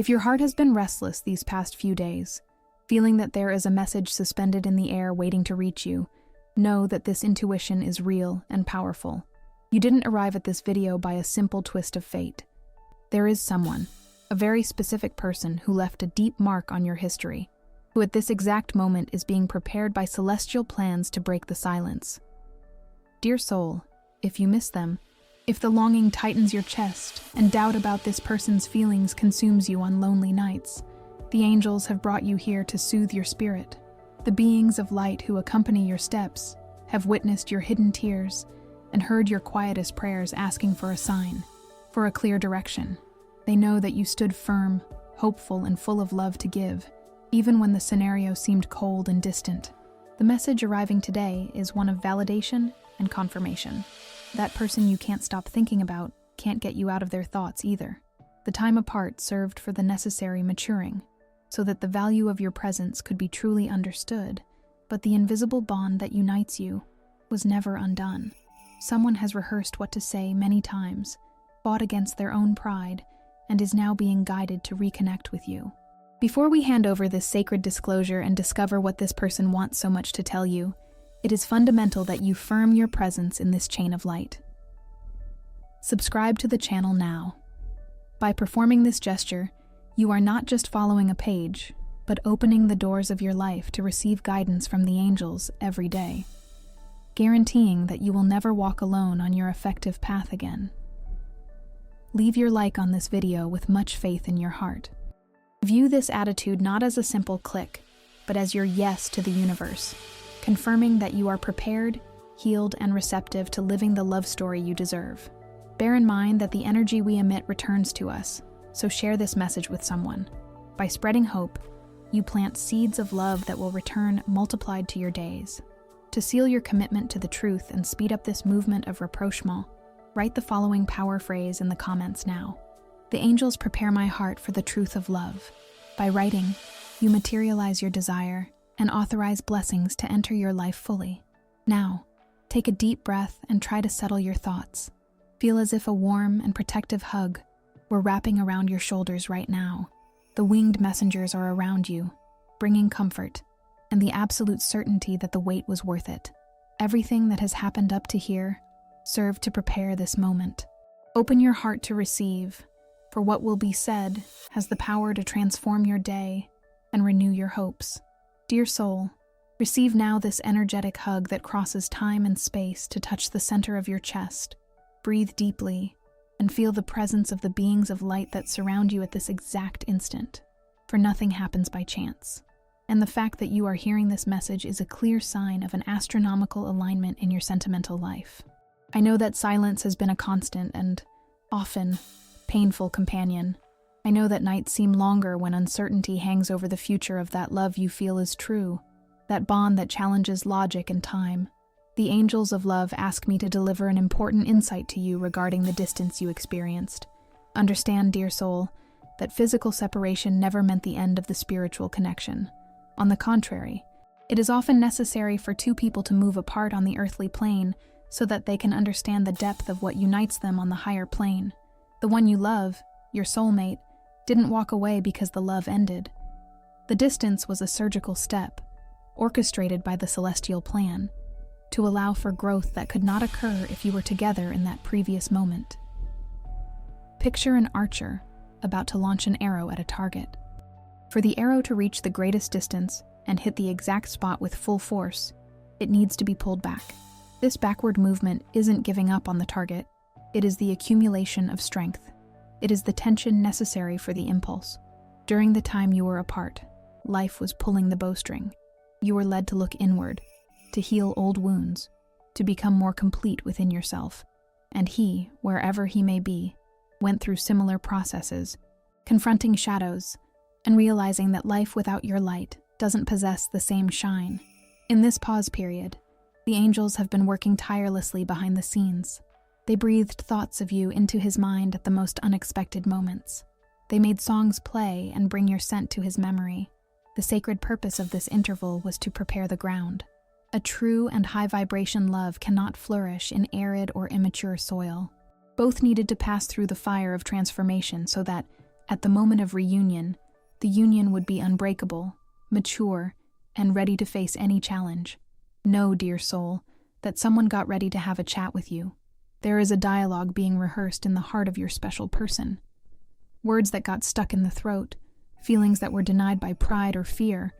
If your heart has been restless these past few days, feeling that there is a message suspended in the air waiting to reach you, know that this intuition is real and powerful. You didn't arrive at this video by a simple twist of fate. There is someone, a very specific person who left a deep mark on your history, who at this exact moment is being prepared by celestial plans to break the silence. Dear soul, if you miss them, if the longing tightens your chest and doubt about this person's feelings consumes you on lonely nights, the angels have brought you here to soothe your spirit. The beings of light who accompany your steps have witnessed your hidden tears and heard your quietest prayers asking for a sign, for a clear direction. They know that you stood firm, hopeful, and full of love to give, even when the scenario seemed cold and distant. The message arriving today is one of validation and confirmation. That person you can't stop thinking about can't get you out of their thoughts either. The time apart served for the necessary maturing, so that the value of your presence could be truly understood, but the invisible bond that unites you was never undone. Someone has rehearsed what to say many times, fought against their own pride, and is now being guided to reconnect with you. Before we hand over this sacred disclosure and discover what this person wants so much to tell you, it is fundamental that you firm your presence in this chain of light. Subscribe to the channel now. By performing this gesture, you are not just following a page, but opening the doors of your life to receive guidance from the angels every day, guaranteeing that you will never walk alone on your effective path again. Leave your like on this video with much faith in your heart. View this attitude not as a simple click, but as your yes to the universe, confirming that you are prepared, healed, and receptive to living the love story you deserve. Bear in mind that the energy we emit returns to us, so share this message with someone. By spreading hope, you plant seeds of love that will return multiplied to your days. To seal your commitment to the truth and speed up this movement of rapprochement, write the following power phrase in the comments now. The angels prepare my heart for the truth of love. By writing, you materialize your desire and authorize blessings to enter your life fully. Now, take a deep breath and try to settle your thoughts. Feel as if a warm and protective hug were wrapping around your shoulders right now. The winged messengers are around you, bringing comfort and the absolute certainty that the wait was worth it. Everything that has happened up to here served to prepare this moment. Open your heart to receive, for what will be said has the power to transform your day and renew your hopes. Dear soul, receive now this energetic hug that crosses time and space to touch the center of your chest. Breathe deeply and feel the presence of the beings of light that surround you at this exact instant, for nothing happens by chance. And the fact that you are hearing this message is a clear sign of an astronomical alignment in your sentimental life. I know that silence has been a constant and, often, painful companion. I know that nights seem longer when uncertainty hangs over the future of that love you feel is true, that bond that challenges logic and time. The angels of love ask me to deliver an important insight to you regarding the distance you experienced. Understand, dear soul, that physical separation never meant the end of the spiritual connection. On the contrary, it is often necessary for two people to move apart on the earthly plane so that they can understand the depth of what unites them on the higher plane. The one you love, your soulmate, didn't walk away because the love ended. The distance was a surgical step, orchestrated by the celestial plan, to allow for growth that could not occur if you were together in that previous moment. Picture an archer about to launch an arrow at a target. For the arrow to reach the greatest distance and hit the exact spot with full force, it needs to be pulled back. This backward movement isn't giving up on the target, it is the accumulation of strength. It is the tension necessary for the impulse. During the time you were apart, life was pulling the bowstring. You were led to look inward, to heal old wounds, to become more complete within yourself. And he, wherever he may be, went through similar processes, confronting shadows, and realizing that life without your light doesn't possess the same shine. In this pause period, the angels have been working tirelessly behind the scenes. They breathed thoughts of you into his mind at the most unexpected moments. They made songs play and bring your scent to his memory. The sacred purpose of this interval was to prepare the ground. A true and high-vibration love cannot flourish in arid or immature soil. Both needed to pass through the fire of transformation so that, At the moment of reunion, the union would be unbreakable, mature, and ready to face any challenge. Know, dear soul, that someone got ready to have a chat with you. There is a dialogue being rehearsed in the heart of your special person. Words that got stuck in the throat, feelings that were denied by pride or fear,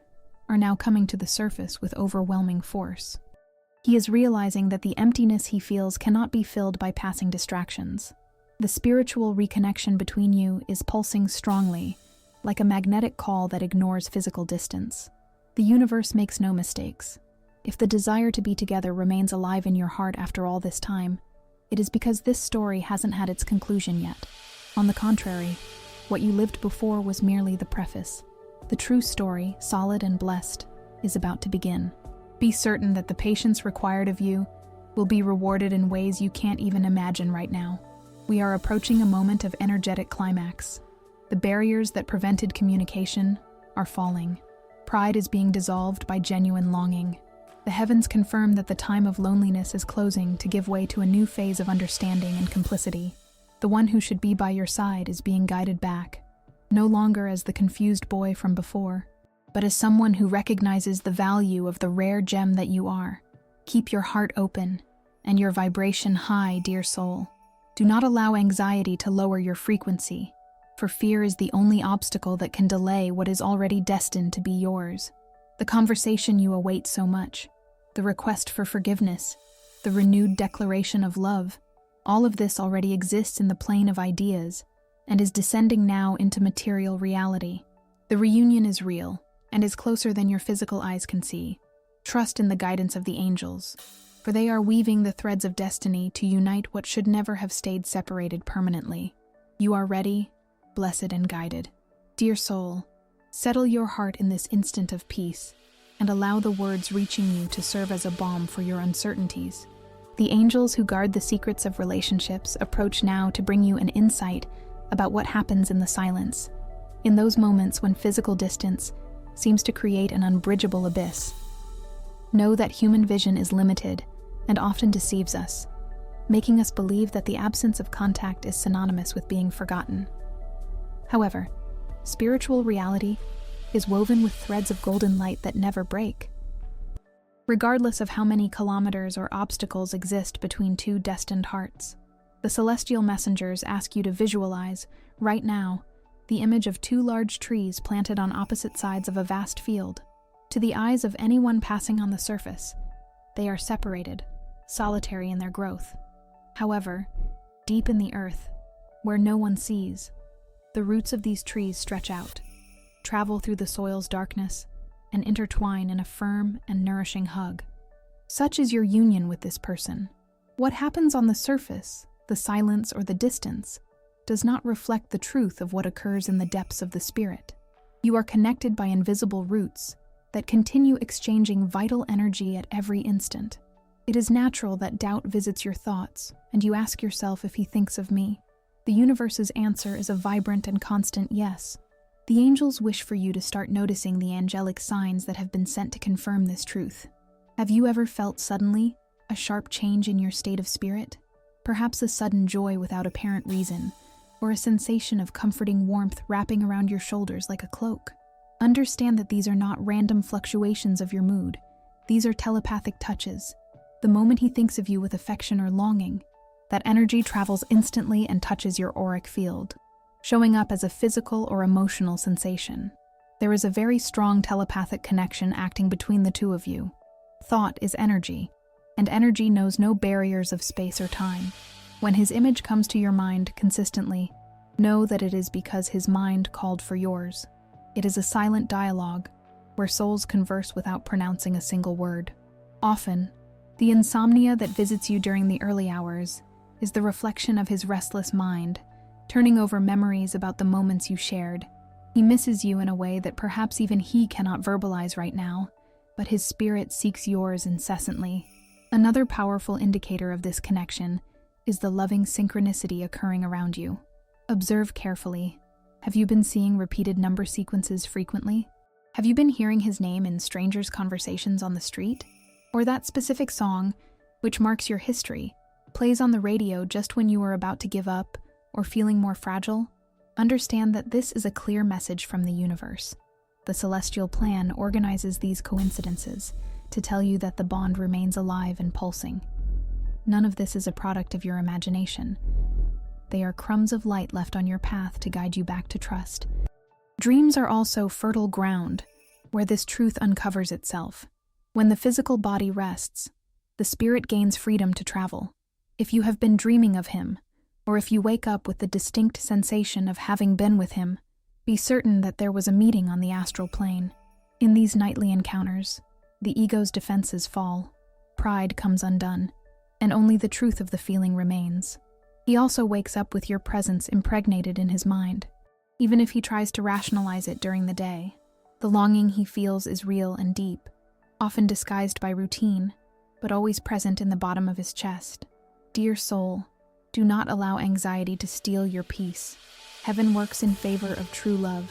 are now coming to the surface with overwhelming force. He is realizing that the emptiness he feels cannot be filled by passing distractions. The spiritual reconnection between you is pulsing strongly, like a magnetic call that ignores physical distance. The universe makes no mistakes. If the desire to be together remains alive in your heart after all this time, it is because this story hasn't had its conclusion yet. On the contrary, what you lived before was merely the preface. The true story, solid and blessed, is about to begin. Be certain that the patience required of you will be rewarded in ways you can't even imagine right now. We are approaching a moment of energetic climax. The barriers that prevented communication are falling. Pride is being dissolved by genuine longing. The heavens confirm that the time of loneliness is closing to give way to a new phase of understanding and complicity. The one who should be by your side is being guided back, no longer as the confused boy from before, but as someone who recognizes the value of the rare gem that you are. Keep your heart open and your vibration high, dear soul. Do not allow anxiety to lower your frequency, for fear is the only obstacle that can delay what is already destined to be yours. The conversation you await so much, the request for forgiveness, the renewed declaration of love, all of this already exists in the plane of ideas and is descending now into material reality. The reunion is real and is closer than your physical eyes can see. Trust in the guidance of the angels, for they are weaving the threads of destiny to unite what should never have stayed separated permanently. You are ready, blessed and guided. Dear soul, settle your heart in this instant of peace and allow the words reaching you to serve as a balm for your uncertainties. The angels who guard the secrets of relationships approach now to bring you an insight about what happens in the silence, in those moments when physical distance seems to create an unbridgeable abyss. Know that human vision is limited and often deceives us, making us believe that the absence of contact is synonymous with being forgotten. However, spiritual reality is woven with threads of golden light that never break. Regardless of how many kilometers or obstacles exist between two destined hearts, the celestial messengers ask you to visualize, right now, the image of two large trees planted on opposite sides of a vast field. To the eyes of anyone passing on the surface, they are separated, solitary in their growth. However, deep in the earth, where no one sees, the roots of these trees stretch out, travel through the soil's darkness, and intertwine in a firm and nourishing hug. Such is your union with this person. What happens on the surface, the silence or the distance, does not reflect the truth of what occurs in the depths of the spirit. You are connected by invisible roots that continue exchanging vital energy at every instant. It is natural that doubt visits your thoughts, and you ask yourself if he thinks of me. The universe's answer is a vibrant and constant yes. The angels wish for you to start noticing the angelic signs that have been sent to confirm this truth. Have you ever felt suddenly a sharp change in your state of spirit? Perhaps a sudden joy without apparent reason, or a sensation of comforting warmth wrapping around your shoulders like a cloak. Understand that these are not random fluctuations of your mood. These are telepathic touches. The moment he thinks of you with affection or longing, that energy travels instantly and touches your auric field, showing up as a physical or emotional sensation. There is a very strong telepathic connection acting between the two of you. Thought is energy, and energy knows no barriers of space or time. When his image comes to your mind consistently, know that it is because his mind called for yours. It is a silent dialogue, where souls converse without pronouncing a single word. Often, the insomnia that visits you during the early hours is the reflection of his restless mind, turning over memories about the moments you shared. He misses you in a way that perhaps even he cannot verbalize right now, but his spirit seeks yours incessantly. Another powerful indicator of this connection is the loving synchronicity occurring around you. Observe carefully. Have you been seeing repeated number sequences frequently? Have you been hearing his name in strangers' conversations on the street? Or that specific song, which marks your history, plays on the radio just when you are about to give up or feeling more fragile? Understand that this is a clear message from the universe. The celestial plan organizes these coincidences to tell you that the bond remains alive and pulsing. None of this is a product of your imagination. They are crumbs of light left on your path to guide you back to trust. Dreams are also fertile ground where this truth uncovers itself. When the physical body rests, the spirit gains freedom to travel. If you have been dreaming of him, or if you wake up with the distinct sensation of having been with him, be certain that there was a meeting on the astral plane. In these nightly encounters, the ego's defenses fall, pride comes undone, and only the truth of the feeling remains. He also wakes up with your presence impregnated in his mind. Even if he tries to rationalize it during the day, the longing he feels is real and deep, often disguised by routine, but always present in the bottom of his chest. Dear soul, do not allow anxiety to steal your peace. Heaven works in favor of true love,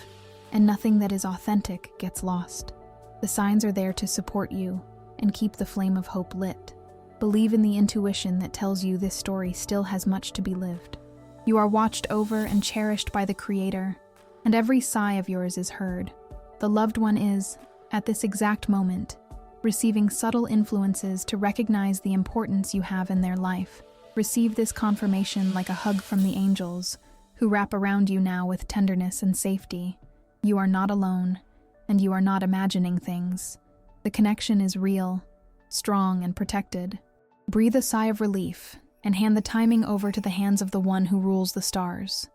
and nothing that is authentic gets lost. The signs are there to support you and keep the flame of hope lit. Believe in the intuition that tells you this story still has much to be lived. You are watched over and cherished by the Creator, and every sigh of yours is heard. The loved one is, at this exact moment, receiving subtle influences to recognize the importance you have in their life. Receive this confirmation like a hug from the angels, who wrap around you now with tenderness and safety. You are not alone, and you are not imagining things. The connection is real, strong, and protected. Breathe a sigh of relief and hand the timing over to the hands of the one who rules the stars.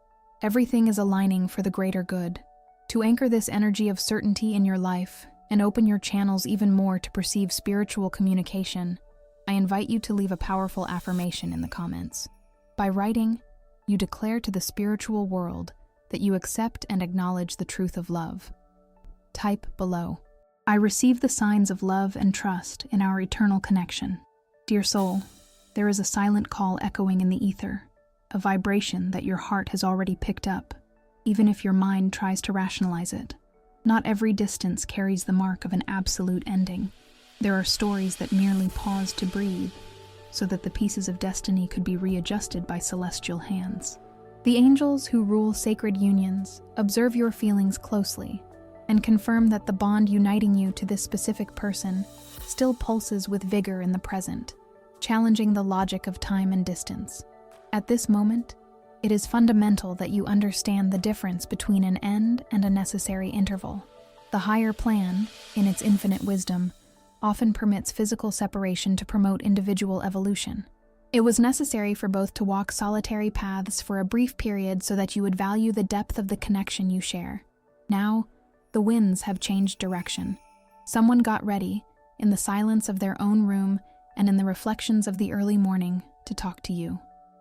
Everything is aligning for the greater good. To anchor this energy of certainty in your life and open your channels even more to perceive spiritual communication, I invite you to leave a powerful affirmation in the comments. By writing, you declare to the spiritual world that you accept and acknowledge the truth of love. Type below, I receive the signs of love and trust in our eternal connection. Dear soul, there is a silent call echoing in the ether, a vibration that your heart has already picked up, even if your mind tries to rationalize it. Not every distance carries the mark of an absolute ending. There are stories that merely pause to breathe, so that the pieces of destiny could be readjusted by celestial hands. The angels who rule sacred unions observe your feelings closely and confirm that the bond uniting you to this specific person still pulses with vigor in the present, challenging the logic of time and distance. At this moment, it is fundamental that you understand the difference between an end and a necessary interval. The higher plan, in its infinite wisdom, often permits physical separation to promote individual evolution. It was necessary for both to walk solitary paths for a brief period so that you would value the depth of the connection you share. Now, the winds have changed direction. Someone got ready, in the silence of their own room and in the reflections of the early morning, to talk to you.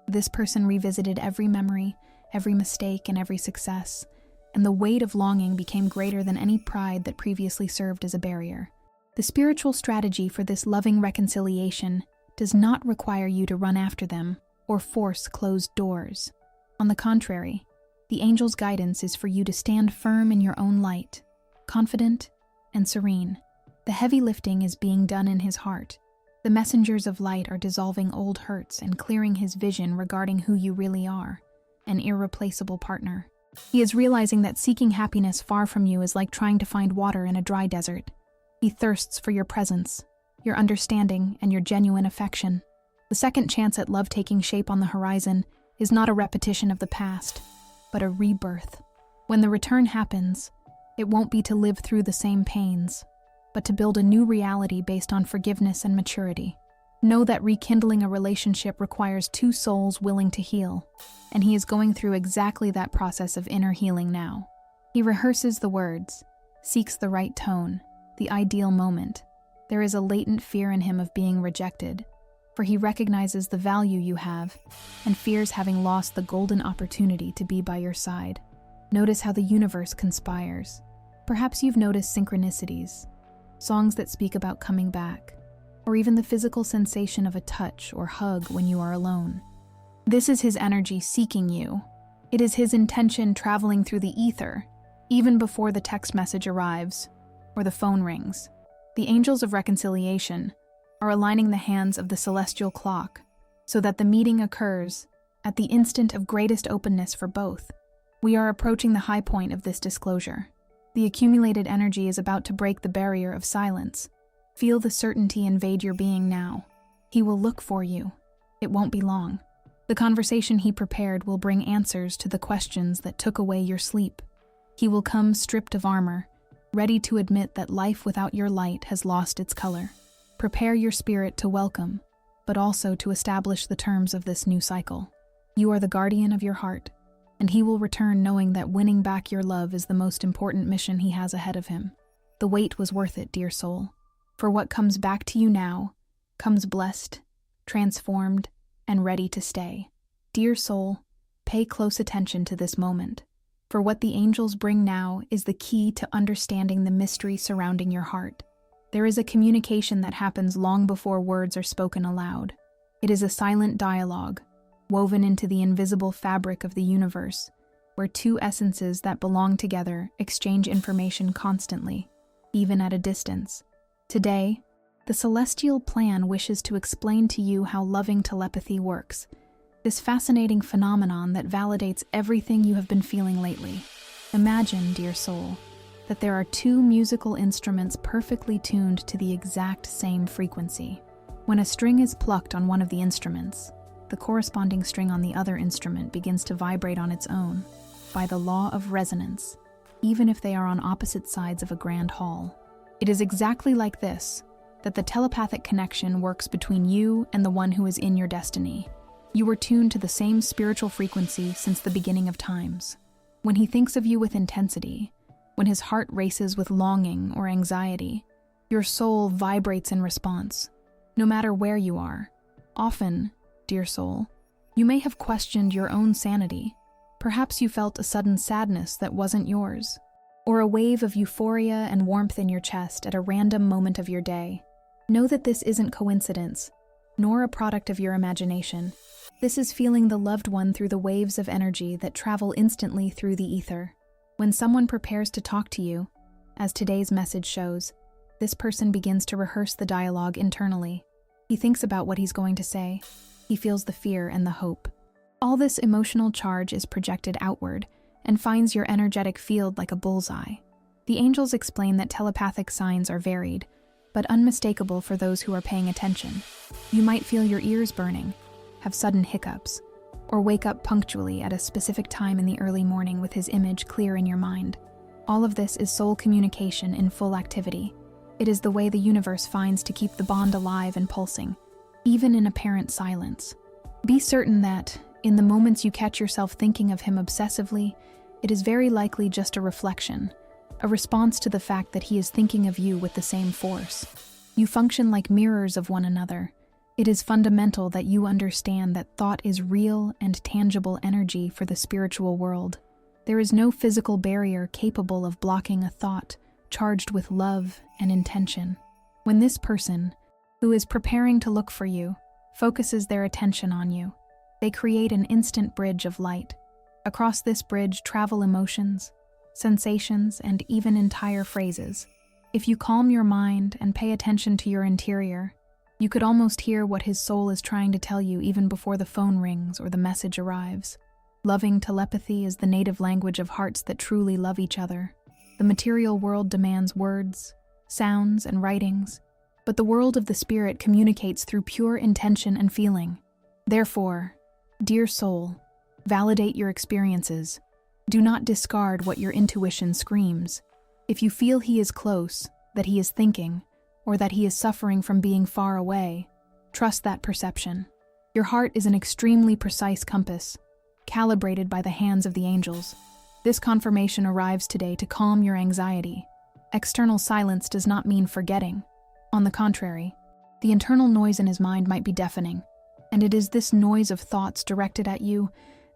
This person revisited every memory, every mistake, and every success, and the weight of longing became greater than any pride that previously served as a barrier. The spiritual strategy for this loving reconciliation does not require you to run after them or force closed doors. On the contrary, the angel's guidance is for you to stand firm in your own light, confident and serene. The heavy lifting is being done in his heart. The messengers of light are dissolving old hurts and clearing his vision regarding who you really are, an irreplaceable partner. He is realizing that seeking happiness far from you is like trying to find water in a dry desert. He thirsts for your presence, your understanding, and your genuine affection. The second chance at love taking shape on the horizon is not a repetition of the past, but a rebirth. When the return happens, it won't be to live through the same pains, but to build a new reality based on forgiveness and maturity. Know that rekindling a relationship requires two souls willing to heal, and he is going through exactly that process of inner healing now. He rehearses the words, seeks the right tone, the ideal moment. There is a latent fear in him of being rejected, for he recognizes the value you have and fears having lost the golden opportunity to be by your side. Notice how the universe conspires. Perhaps you've noticed synchronicities, songs that speak about coming back, or even the physical sensation of a touch or hug when you are alone. This is his energy seeking you. It is his intention traveling through the ether, even before the text message arrives or the phone rings. The angels of reconciliation are aligning the hands of the celestial clock so that the meeting occurs at the instant of greatest openness for both. We are approaching the high point of this disclosure. The accumulated energy is about to break the barrier of silence. Feel the certainty invade your being now. He will look for you. It won't be long. The conversation he prepared will bring answers to the questions that took away your sleep. He will come stripped of armor, ready to admit that life without your light has lost its color. Prepare your spirit to welcome, but also to establish the terms of this new cycle. You are the guardian of your heart, and he will return knowing that winning back your love is the most important mission he has ahead of him. The wait was worth it, dear soul, for what comes back to you now comes blessed, transformed, and ready to stay. Dear soul, pay close attention to this moment, for what the angels bring now is the key to understanding the mystery surrounding your heart. There is a communication that happens long before words are spoken aloud. It is a silent dialogue, woven into the invisible fabric of the universe, where two essences that belong together exchange information constantly, even at a distance. Today, the celestial plan wishes to explain to you how loving telepathy works, this fascinating phenomenon that validates everything you have been feeling lately. Imagine, dear soul, that there are two musical instruments perfectly tuned to the exact same frequency. When a string is plucked on one of the instruments, the corresponding string on the other instrument begins to vibrate on its own, by the law of resonance, even if they are on opposite sides of a grand hall. It is exactly like this that the telepathic connection works between you and the one who is in your destiny. You were tuned to the same spiritual frequency since the beginning of times. When he thinks of you with intensity, when his heart races with longing or anxiety, your soul vibrates in response, no matter where you are. Often, dear soul, you may have questioned your own sanity. Perhaps you felt a sudden sadness that wasn't yours, or a wave of euphoria and warmth in your chest at a random moment of your day. Know that this isn't coincidence, nor a product of your imagination. This is feeling the loved one through the waves of energy that travel instantly through the ether. When someone prepares to talk to you, as today's message shows, this person begins to rehearse the dialogue internally. He thinks about what he's going to say. He feels the fear and the hope. All this emotional charge is projected outward and finds your energetic field like a bullseye. The angels explain that telepathic signs are varied, but unmistakable for those who are paying attention. You might feel your ears burning, have sudden hiccups, or wake up punctually at a specific time in the early morning with his image clear in your mind. All of this is soul communication in full activity. It is the way the universe finds to keep the bond alive and pulsing, even in apparent silence. Be certain that, in the moments you catch yourself thinking of him obsessively, it is very likely just a reflection, a response to the fact that he is thinking of you with the same force. You function like mirrors of one another. It is fundamental that you understand that thought is real and tangible energy for the spiritual world. There is no physical barrier capable of blocking a thought charged with love and intention. When this person, who is preparing to look for you, focuses their attention on you, they create an instant bridge of light. Across this bridge travel emotions, sensations, and even entire phrases. If you calm your mind and pay attention to your interior, you could almost hear what his soul is trying to tell you even before the phone rings or the message arrives. Loving telepathy is the native language of hearts that truly love each other. The material world demands words, sounds, and writings, but the world of the spirit communicates through pure intention and feeling. Therefore, dear soul, validate your experiences. Do not discard what your intuition screams. If you feel he is close, that he is thinking, or that he is suffering from being far away, trust that perception. Your heart is an extremely precise compass, calibrated by the hands of the angels. This confirmation arrives today to calm your anxiety. External silence does not mean forgetting. On the contrary, the internal noise in his mind might be deafening, and it is this noise of thoughts directed at you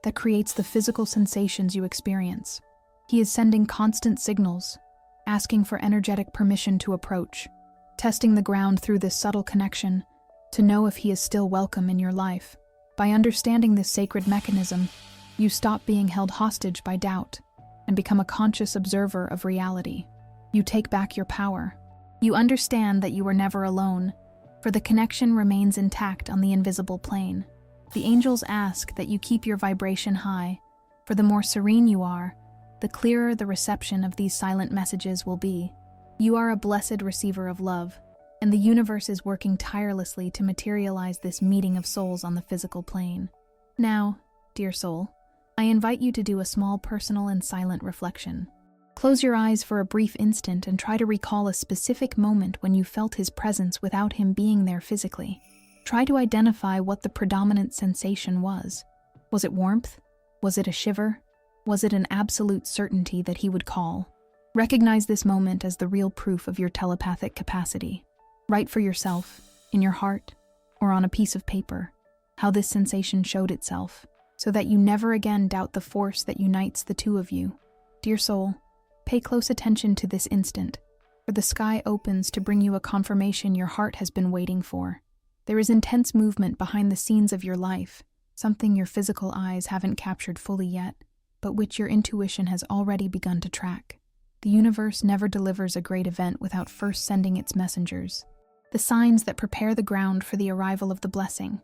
that creates the physical sensations you experience. He is sending constant signals, asking for energetic permission to approach, testing the ground through this subtle connection to know if he is still welcome in your life. By understanding this sacred mechanism, you stop being held hostage by doubt and become a conscious observer of reality. You take back your power. You understand that you are never alone, for the connection remains intact on the invisible plane. The angels ask that you keep your vibration high, For the more serene you are, the clearer the reception of these silent messages will be. You are a blessed receiver of love, and the universe is working tirelessly to materialize this meeting of souls on the physical plane. Now, dear soul, I invite you to do a small personal and silent reflection. Close your eyes for a brief instant and try to recall a specific moment when you felt his presence without him being there physically. Try to identify what the predominant sensation was. Was it warmth? Was it a shiver? Was it an absolute certainty that he would call? Recognize this moment as the real proof of your telepathic capacity. Write for yourself, in your heart, or on a piece of paper, how this sensation showed itself, so that you never again doubt the force that unites the two of you. Dear soul, pay close attention to this instant, for the sky opens to bring you a confirmation your heart has been waiting for. There is intense movement behind the scenes of your life, something your physical eyes haven't captured fully yet, but which your intuition has already begun to track. The universe never delivers a great event without first sending its messengers, the signs that prepare the ground for the arrival of the blessing.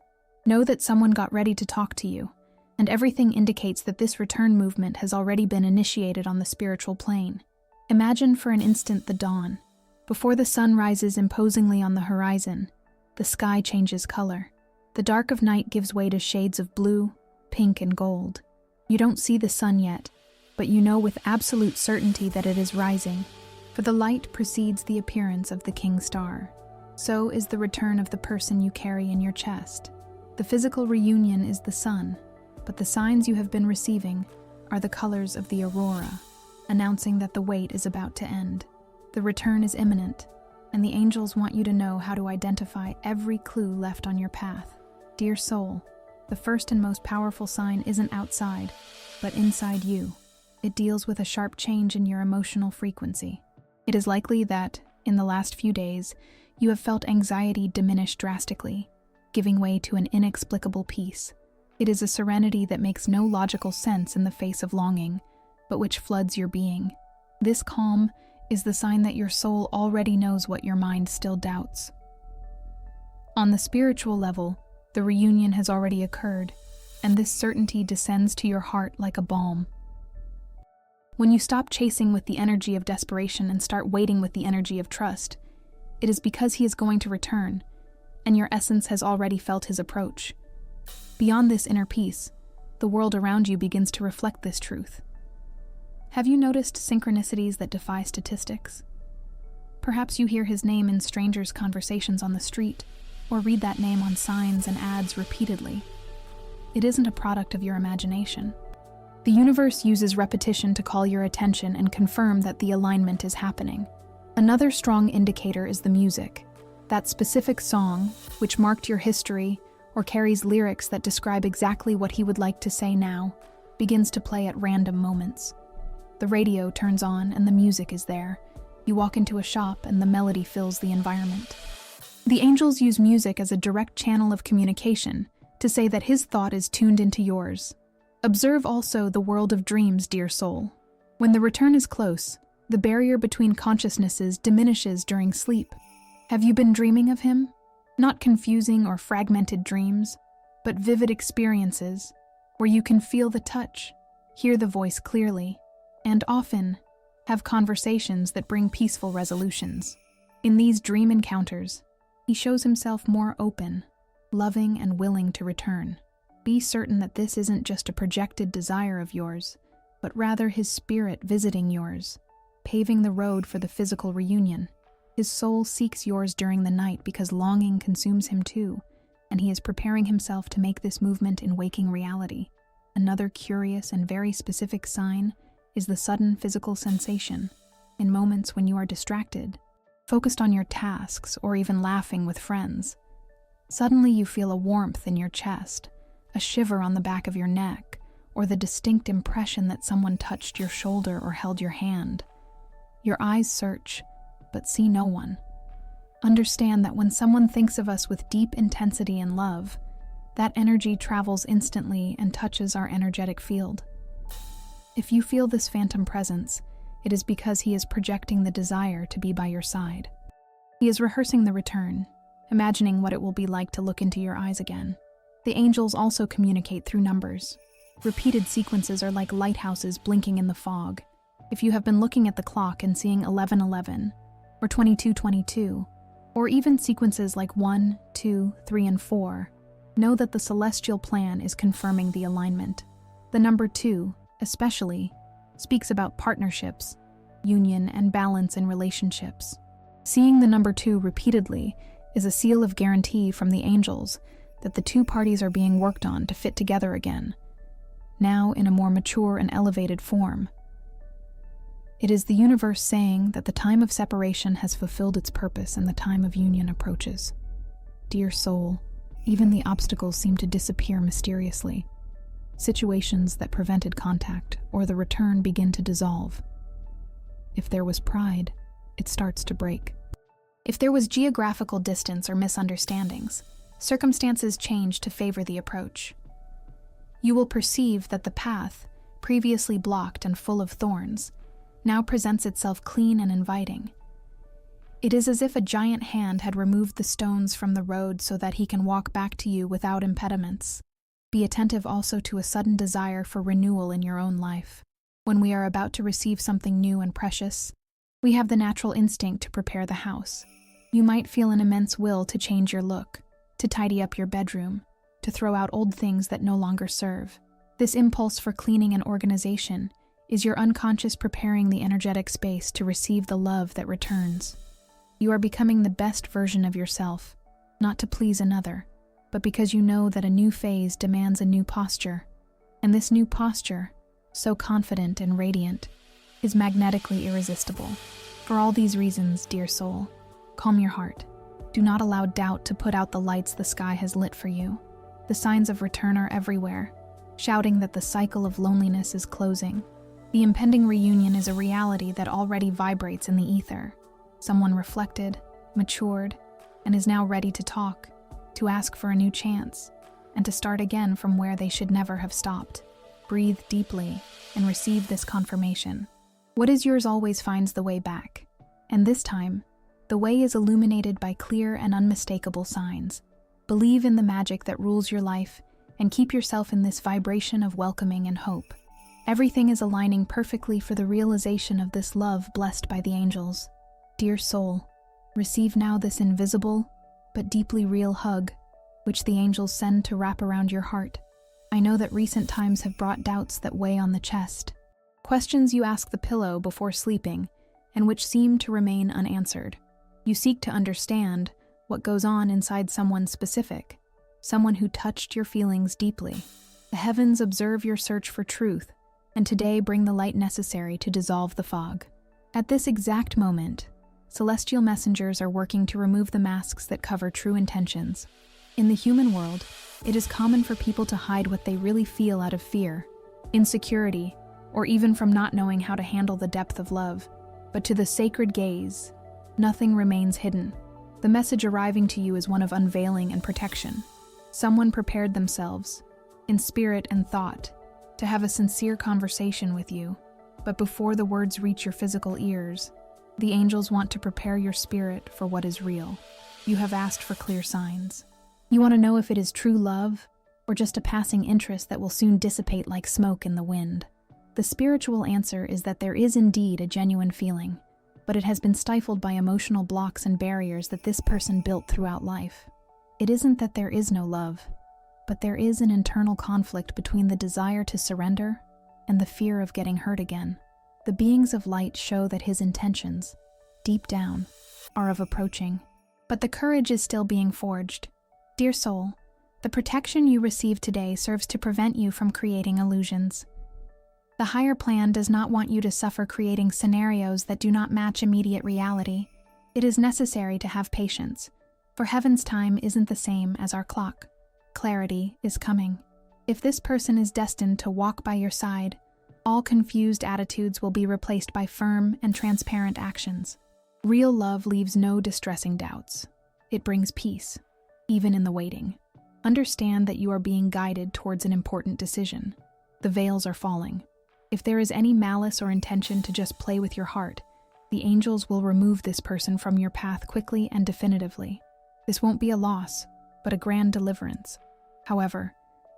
Know that someone got ready to talk to you, and everything indicates that this return movement has already been initiated on the spiritual plane. Imagine for an instant the dawn. Before the sun rises imposingly on the horizon, the sky changes color. The dark of night gives way to shades of blue, pink, and gold. You don't see the sun yet, but you know with absolute certainty that it is rising, for the light precedes the appearance of the king star. So is the return of the person you carry in your chest. The physical reunion is the sun, but the signs you have been receiving are the colors of the aurora, announcing that the wait is about to end. The return is imminent, and the angels want you to know how to identify every clue left on your path. Dear soul, the first and most powerful sign isn't outside, but inside you. It deals with a sharp change in your emotional frequency. It is likely that, in the last few days, you have felt anxiety diminish drastically, giving way to an inexplicable peace. It is a serenity that makes no logical sense in the face of longing, but which floods your being. This calm is the sign that your soul already knows what your mind still doubts. On the spiritual level, the reunion has already occurred, and this certainty descends to your heart like a balm. When you stop chasing with the energy of desperation and start waiting with the energy of trust, it is because he is going to return, and your essence has already felt his approach. Beyond this inner peace, the world around you begins to reflect this truth. Have you noticed synchronicities that defy statistics? Perhaps you hear his name in strangers' conversations on the street, or read that name on signs and ads repeatedly. It isn't a product of your imagination. The universe uses repetition to call your attention and confirm that the alignment is happening. Another strong indicator is the music. That specific song, which marked your history or carries lyrics that describe exactly what he would like to say now, begins to play at random moments. The radio turns on and the music is there. You walk into a shop and the melody fills the environment. The angels use music as a direct channel of communication to say that his thought is tuned into yours. Observe also the world of dreams, dear soul. When the return is close, the barrier between consciousnesses diminishes during sleep. Have you been dreaming of him? Not confusing or fragmented dreams, but vivid experiences where you can feel the touch, hear the voice clearly, and often have conversations that bring peaceful resolutions. In these dream encounters, he shows himself more open, loving, and willing to return. Be certain that this isn't just a projected desire of yours, but rather his spirit visiting yours, paving the road for the physical reunion. His soul seeks yours during the night because longing consumes him too, and he is preparing himself to make this movement in waking reality. Another curious and very specific sign is the sudden physical sensation. In moments when you are distracted, focused on your tasks, or even laughing with friends, suddenly you feel a warmth in your chest, a shiver on the back of your neck, or the distinct impression that someone touched your shoulder or held your hand. Your eyes search, but see no one. Understand that when someone thinks of us with deep intensity and love, that energy travels instantly and touches our energetic field. If you feel this phantom presence, it is because he is projecting the desire to be by your side. He is rehearsing the return, imagining what it will be like to look into your eyes again. The angels also communicate through numbers. Repeated sequences are like lighthouses blinking in the fog. If you have been looking at the clock and seeing 11:11, or 22:22, or even sequences like 1, 2, 3, and 4, know that the celestial plan is confirming the alignment. The number 2, especially, speaks about partnerships, union, and balance in relationships. Seeing the number 2 repeatedly is a seal of guarantee from the angels that the two parties are being worked on to fit together again, now in a more mature and elevated form. It is the universe saying that the time of separation has fulfilled its purpose and the time of union approaches. Dear soul, even the obstacles seem to disappear mysteriously. Situations that prevented contact or the return begin to dissolve. If there was pride, it starts to break. If there was geographical distance or misunderstandings, circumstances change to favor the approach. You will perceive that the path, previously blocked and full of thorns, now presents itself clean and inviting. It is as if a giant hand had removed the stones from the road so that he can walk back to you without impediments. Be attentive also to a sudden desire for renewal in your own life. When we are about to receive something new and precious, we have the natural instinct to prepare the house. You might feel an immense will to change your look, to tidy up your bedroom, to throw out old things that no longer serve. This impulse for cleaning and organization is your unconscious preparing the energetic space to receive the love that returns. You are becoming the best version of yourself, not to please another, but because you know that a new phase demands a new posture, and this new posture, so confident and radiant, is magnetically irresistible. For all these reasons, dear soul, calm your heart. Do not allow doubt to put out the lights the sky has lit for you. The signs of return are everywhere, shouting that the cycle of loneliness is closing. The impending reunion is a reality that already vibrates in the ether. Someone reflected, matured, and is now ready to talk, to ask for a new chance, and to start again from where they should never have stopped. Breathe deeply and receive this confirmation. What is yours always finds the way back, and this time, the way is illuminated by clear and unmistakable signs. Believe in the magic that rules your life and keep yourself in this vibration of welcoming and hope. Everything is aligning perfectly for the realization of this love blessed by the angels. Dear soul, receive now this invisible but deeply real hug, which the angels send to wrap around your heart. I know that recent times have brought doubts that weigh on the chest, questions you ask the pillow before sleeping, and which seem to remain unanswered. You seek to understand what goes on inside someone specific, someone who touched your feelings deeply. The heavens observe your search for truth, and today bring the light necessary to dissolve the fog. At this exact moment, celestial messengers are working to remove the masks that cover true intentions. In the human world, it is common for people to hide what they really feel out of fear, insecurity, or even from not knowing how to handle the depth of love. But to the sacred gaze, nothing remains hidden. The message arriving to you is one of unveiling and protection. Someone prepared themselves, in spirit and thought, to have a sincere conversation with you, but before the words reach your physical ears, the angels want to prepare your spirit for what is real. You have asked for clear signs. You want to know if it is true love, or just a passing interest that will soon dissipate like smoke in the wind. The spiritual answer is that there is indeed a genuine feeling, but it has been stifled by emotional blocks and barriers that this person built throughout life. It isn't that there is no love, but there is an internal conflict between the desire to surrender and the fear of getting hurt again. The beings of light show that his intentions, deep down, are of approaching, but the courage is still being forged. Dear soul, the protection you receive today serves to prevent you from creating illusions. The higher plan does not want you to suffer creating scenarios that do not match immediate reality. It is necessary to have patience, for heaven's time isn't the same as our clock. Clarity is coming. If this person is destined to walk by your side, all confused attitudes will be replaced by firm and transparent actions. Real love leaves no distressing doubts. It brings peace, even in the waiting. Understand that you are being guided towards an important decision. The veils are falling. If there is any malice or intention to just play with your heart, the angels will remove this person from your path quickly and definitively. This won't be a loss, but a grand deliverance. However,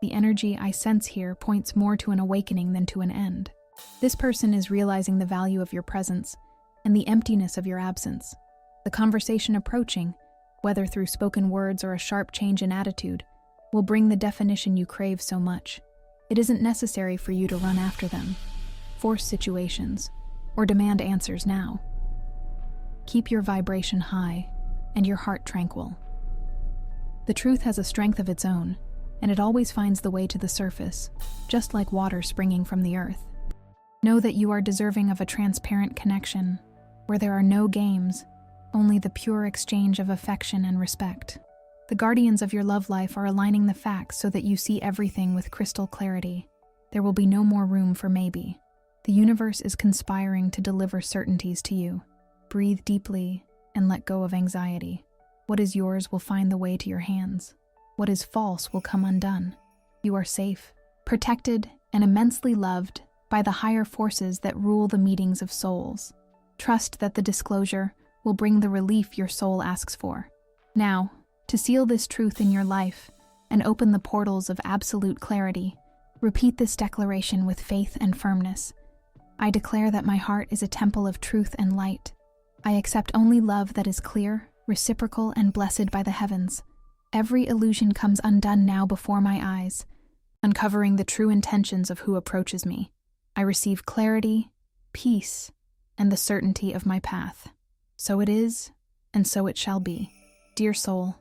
the energy I sense here points more to an awakening than to an end. This person is realizing the value of your presence and the emptiness of your absence. The conversation approaching, whether through spoken words or a sharp change in attitude, will bring the definition you crave so much. It isn't necessary for you to run after them, force situations, or demand answers now. Keep your vibration high and your heart tranquil. The truth has a strength of its own, and it always finds the way to the surface, just like water springing from the earth. Know that you are deserving of a transparent connection, where there are no games, only the pure exchange of affection and respect. The guardians of your love life are aligning the facts so that you see everything with crystal clarity. There will be no more room for maybe. The universe is conspiring to deliver certainties to you. Breathe deeply and let go of anxiety. What is yours will find the way to your hands. What is false will come undone. You are safe, protected, and immensely loved by the higher forces that rule the meetings of souls. Trust that the disclosure will bring the relief your soul asks for. Now, to seal this truth in your life and open the portals of absolute clarity, repeat this declaration with faith and firmness. I declare that my heart is a temple of truth and light. I accept only love that is clear, reciprocal, and blessed by the heavens. Every illusion comes undone now before my eyes, uncovering the true intentions of who approaches me. I receive clarity, peace, and the certainty of my path. So it is, and so it shall be. Dear soul,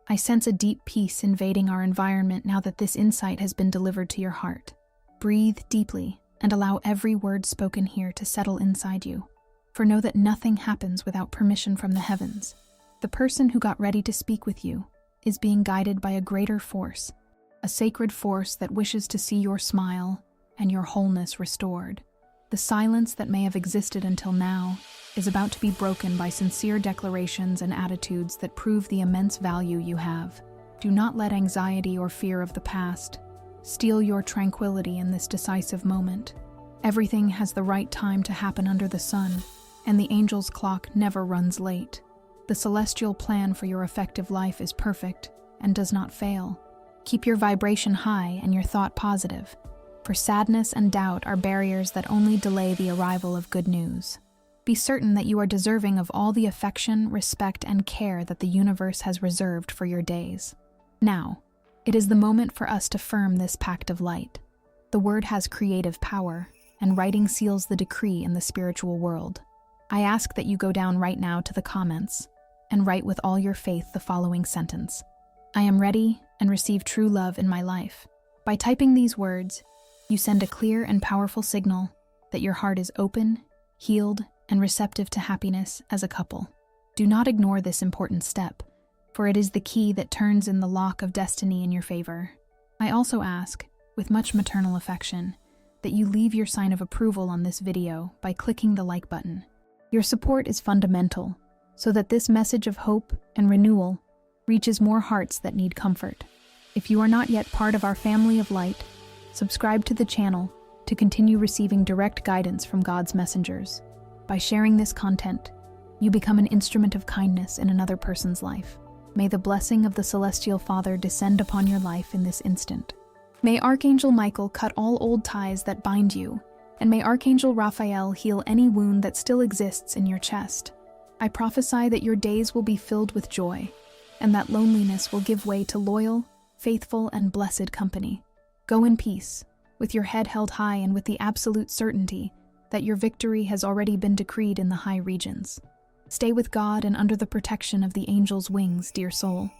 I sense a deep peace invading our environment now that this insight has been delivered to your heart. Breathe deeply and allow every word spoken here to settle inside you. For know that nothing happens without permission from the heavens. The person who got ready to speak with you is being guided by a greater force, a sacred force that wishes to see your smile and your wholeness restored. The silence that may have existed until now is about to be broken by sincere declarations and attitudes that prove the immense value you have. Do not let anxiety or fear of the past steal your tranquility in this decisive moment. Everything has the right time to happen under the sun, and the angel's clock never runs late. The celestial plan for your effective life is perfect and does not fail. Keep your vibration high and your thought positive, for sadness and doubt are barriers that only delay the arrival of good news. Be certain that you are deserving of all the affection, respect, and care that the universe has reserved for your days. Now, it is the moment for us to firm this pact of light. The word has creative power, and writing seals the decree in the spiritual world. I ask that you go down right now to the comments and write with all your faith the following sentence. I am ready and receive true love in my life. By typing these words, you send a clear and powerful signal that your heart is open, healed, and receptive to happiness as a couple. Do not ignore this important step, for it is the key that turns in the lock of destiny in your favor. I also ask, with much maternal affection, that you leave your sign of approval on this video by clicking the like button. Your support is fundamental, so that this message of hope and renewal reaches more hearts that need comfort. If you are not yet part of our family of light, subscribe to the channel to continue receiving direct guidance from God's messengers. By sharing this content, you become an instrument of kindness in another person's life. May the blessing of the Celestial Father descend upon your life in this instant. May Archangel Michael cut all old ties that bind you, and may Archangel Raphael heal any wound that still exists in your chest. I prophesy that your days will be filled with joy, and that loneliness will give way to loyal, faithful, and blessed company. Go in peace, with your head held high and with the absolute certainty that your victory has already been decreed in the high regions. Stay with God and under the protection of the angel's wings, dear soul.